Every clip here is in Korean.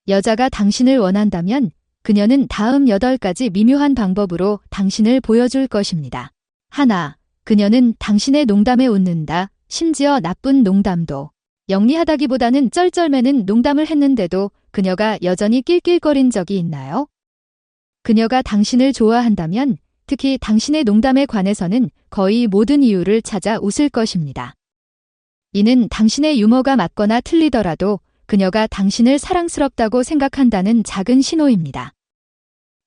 여자가 당신을 원한다면 그녀는 다음 8가지 미묘한 방법으로 당신을 보여줄 것입니다. 하나, 그녀는 당신의 농담에 웃는다. 심지어 나쁜 농담도. 영리하다기보다는 쩔쩔매는 농담을 했는데도 그녀가 여전히 낄낄거린 적이 있나요? 그녀가 당신을 좋아한다면 특히 당신의 농담에 관해서는 거의 모든 이유를 찾아 웃을 것입니다. 이는 당신의 유머가 맞거나 틀리더라도 그녀가 당신을 사랑스럽다고 생각한다는 작은 신호입니다.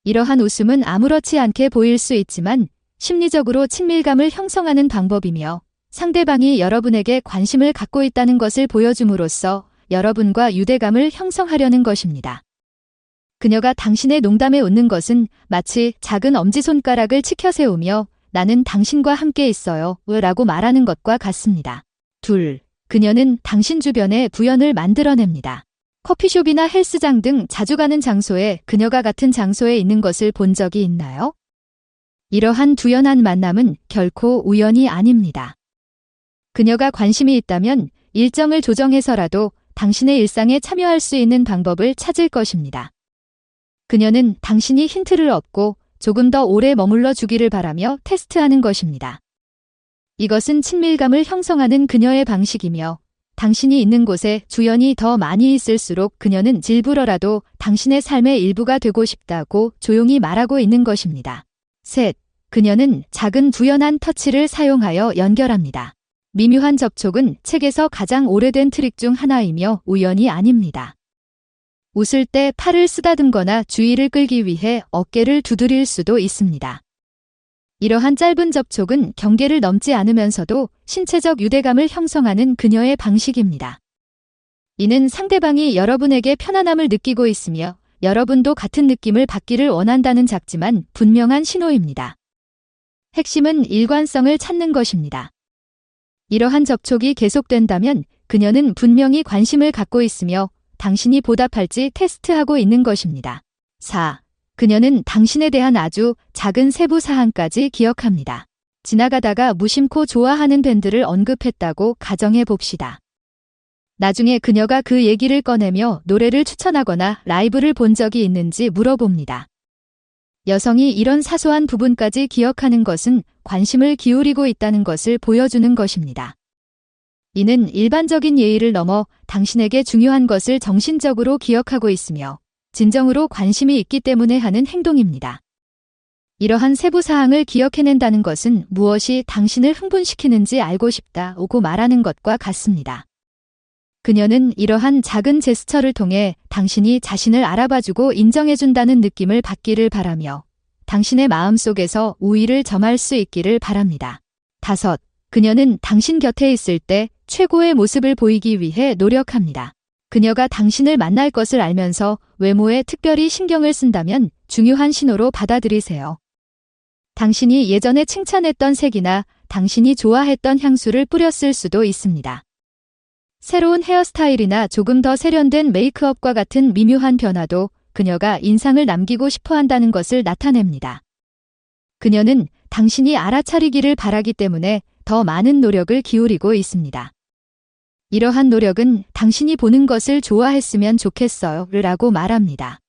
이러한 웃음은 아무렇지 않게 보일 수 있지만 심리적으로 친밀감을 형성하는 방법이며 상대방이 여러분에게 관심을 갖고 있다는 것을 보여줌으로써 여러분과 유대감을 형성하려는 것입니다. 그녀가 당신의 농담에 웃는 것은 마치 작은 엄지손가락을 치켜세우며 나는 당신과 함께 있어요 라고 말하는 것과 같습니다. 둘, 그녀는 당신 주변에 부연을 만들어냅니다. 커피숍이나 헬스장 등 자주 가는 장소에 그녀가 같은 장소에 있는 것을 본 적이 있나요? 이러한 두연한 만남은 결코 우연이 아닙니다. 그녀가 관심이 있다면 일정을 조정해서라도 당신의 일상에 참여할 수 있는 방법을 찾을 것입니다. 그녀는 당신이 힌트를 얻고 조금 더 오래 머물러 주기를 바라며 테스트하는 것입니다. 이것은 친밀감을 형성하는 그녀의 방식이며 당신이 있는 곳에 주연이 더 많이 있을수록 그녀는 일부러라도 당신의 삶의 일부가 되고 싶다고 조용히 말하고 있는 것입니다. 셋, 그녀는 작은 부연한 터치를 사용하여 연결합니다. 미묘한 접촉은 책에서 가장 오래된 트릭 중 하나이며 우연이 아닙니다. 웃을 때 팔을 쓰다듬거나 주의를 끌기 위해 어깨를 두드릴 수도 있습니다. 이러한 짧은 접촉은 경계를 넘지 않으면서도 신체적 유대감을 형성하는 그녀의 방식입니다. 이는 상대방이 여러분에게 편안함을 느끼고 있으며 여러분도 같은 느낌을 받기를 원한다는 작지만 분명한 신호입니다. 핵심은 일관성을 찾는 것입니다. 이러한 접촉이 계속된다면 그녀는 분명히 관심을 갖고 있으며 당신이 보답할지 테스트하고 있는 것입니다. 4. 그녀는 당신에 대한 아주 작은 세부 사항까지 기억합니다. 지나가다가 무심코 좋아하는 밴드를 언급했다고 가정해 봅시다. 나중에 그녀가 그 얘기를 꺼내며 노래를 추천하거나 라이브를 본 적이 있는지 물어봅니다. 여성이 이런 사소한 부분까지 기억하는 것은 관심을 기울이고 있다는 것을 보여주는 것입니다. 이는 일반적인 예의를 넘어 당신에게 중요한 것을 정신적으로 기억하고 있으며 진정으로 관심이 있기 때문에 하는 행동입니다. 이러한 세부 사항을 기억해낸다는 것은 무엇이 당신을 흥분시키는지 알고 싶다고 말하는 것과 같습니다. 그녀는 이러한 작은 제스처를 통해 당신이 자신을 알아봐주고 인정해준다는 느낌을 받기를 바라며 당신의 마음속에서 우위를 점할 수 있기를 바랍니다. 5. 그녀는 당신 곁에 있을 때 최고의 모습을 보이기 위해 노력합니다. 그녀가 당신을 만날 것을 알면서 외모에 특별히 신경을 쓴다면 중요한 신호로 받아들이세요. 당신이 예전에 칭찬했던 색이나 당신이 좋아했던 향수를 뿌렸을 수도 있습니다. 새로운 헤어스타일이나 조금 더 세련된 메이크업과 같은 미묘한 변화도 그녀가 인상을 남기고 싶어 한다는 것을 나타냅니다. 그녀는 당신이 알아차리기를 바라기 때문에 더 많은 노력을 기울이고 있습니다. 이러한 노력은 당신이 보는 것을 좋아했으면 좋겠어요 라고 말합니다.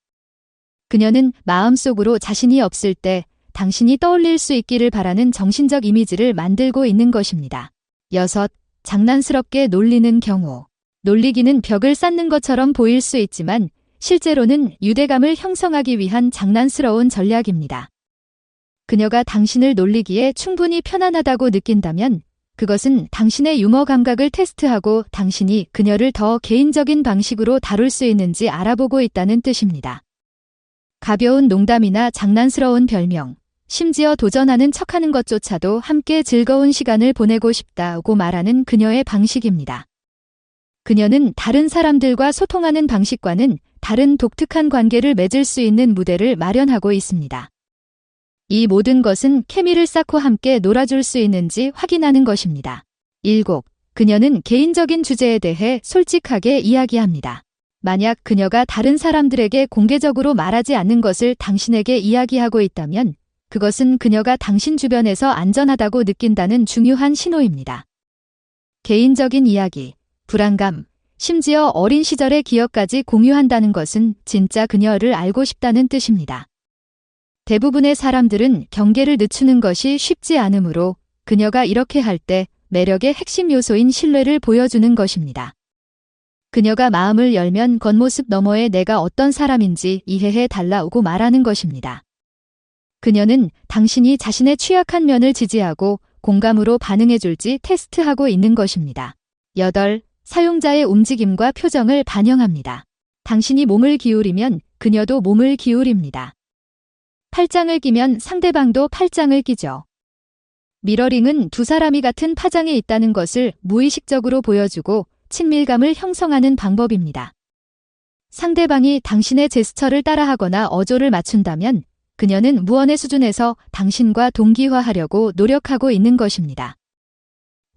그녀는 마음속으로 자신이 없을 때 당신이 떠올릴 수 있기를 바라는 정신적 이미지를 만들고 있는 것입니다. 6. 장난스럽게 놀리는 경우. 놀리기는 벽을 쌓는 것처럼 보일 수 있지만 실제로는 유대감을 형성하기 위한 장난스러운 전략입니다. 그녀가 당신을 놀리기에 충분히 편안하다고 느낀다면 그것은 당신의 유머 감각을 테스트하고 당신이 그녀를 더 개인적인 방식으로 다룰 수 있는지 알아보고 있다는 뜻입니다. 가벼운 농담이나 장난스러운 별명, 심지어 도전하는 척하는 것조차도 함께 즐거운 시간을 보내고 싶다고 말하는 그녀의 방식입니다. 그녀는 다른 사람들과 소통하는 방식과는 다른 독특한 관계를 맺을 수 있는 무대를 마련하고 있습니다. 이 모든 것은 케미를 쌓고 함께 놀아줄 수 있는지 확인하는 것입니다. 7. 그녀는 개인적인 주제에 대해 솔직하게 이야기합니다. 만약 그녀가 다른 사람들에게 공개적으로 말하지 않는 것을 당신에게 이야기하고 있다면 그것은 그녀가 당신 주변에서 안전하다고 느낀다는 중요한 신호입니다. 개인적인 이야기, 불안감, 심지어 어린 시절의 기억까지 공유한다는 것은 진짜 그녀를 알고 싶다는 뜻입니다. 대부분의 사람들은 경계를 늦추는 것이 쉽지 않으므로 그녀가 이렇게 할 때 매력의 핵심 요소인 신뢰를 보여주는 것입니다. 그녀가 마음을 열면 겉모습 너머에 내가 어떤 사람인지 이해해 달라고 말하는 것입니다. 그녀는 당신이 자신의 취약한 면을 지지하고 공감으로 반응해줄지 테스트하고 있는 것입니다. 8. 사용자의 움직임과 표정을 반영합니다. 당신이 몸을 기울이면 그녀도 몸을 기울입니다. 팔짱을 끼면 상대방도 팔짱을 끼죠. 미러링은 두 사람이 같은 파장에 있다는 것을 무의식적으로 보여주고 친밀감을 형성하는 방법입니다. 상대방이 당신의 제스처를 따라하거나 어조를 맞춘다면 그녀는 무언의 수준에서 당신과 동기화하려고 노력하고 있는 것입니다.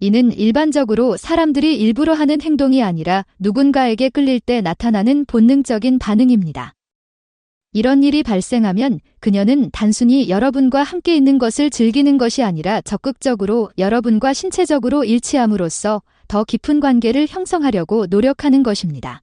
이는 일반적으로 사람들이 일부러 하는 행동이 아니라 누군가에게 끌릴 때 나타나는 본능적인 반응입니다. 이런 일이 발생하면 그녀는 단순히 여러분과 함께 있는 것을 즐기는 것이 아니라 적극적으로 여러분과 신체적으로 일치함으로써 더 깊은 관계를 형성하려고 노력하는 것입니다.